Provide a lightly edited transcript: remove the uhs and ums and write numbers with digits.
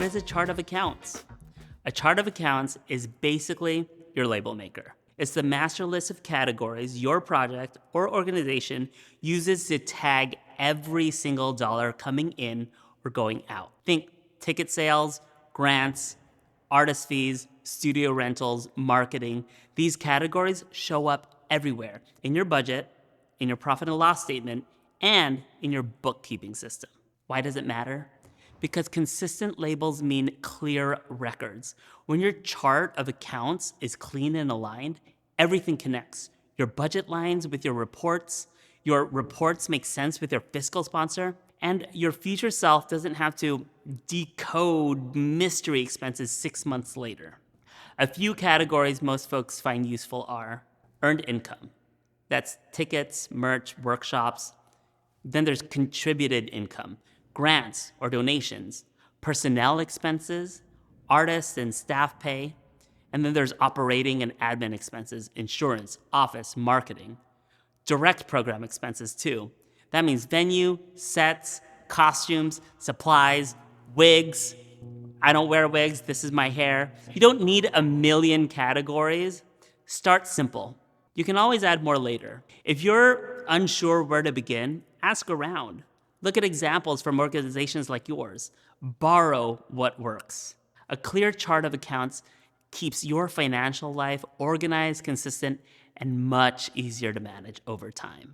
what is a chart of accounts? A chart of accounts is basically your label maker. It's the master list of categories your project or organization uses to tag every single dollar coming in or going out. Think ticket sales, grants, artist fees, studio rentals, marketing. These categories show up everywhere in your budget, in your profit and loss statement, and in your bookkeeping system. Why does it matter? Because consistent labels mean clear records. When your chart of accounts is clean and aligned, everything connects. Your budget lines with your reports make sense with your fiscal sponsor, and your future self doesn't have to decode mystery expenses 6 months later. A few categories most folks find useful are earned income. That's tickets, merch, workshops. Then there's contributed income, grants or donations, personnel expenses, artists and staff pay, and then there's operating and admin expenses, insurance, office, marketing, direct program expenses too. That means venue, sets, costumes, supplies, wigs. I don't wear wigs, this is my hair. You don't need a million categories. Start simple. You can always add more later. If you're unsure where to begin, ask around. Look at examples from organizations like yours. Borrow what works. A clear chart of accounts keeps your financial life organized, consistent, and much easier to manage over time.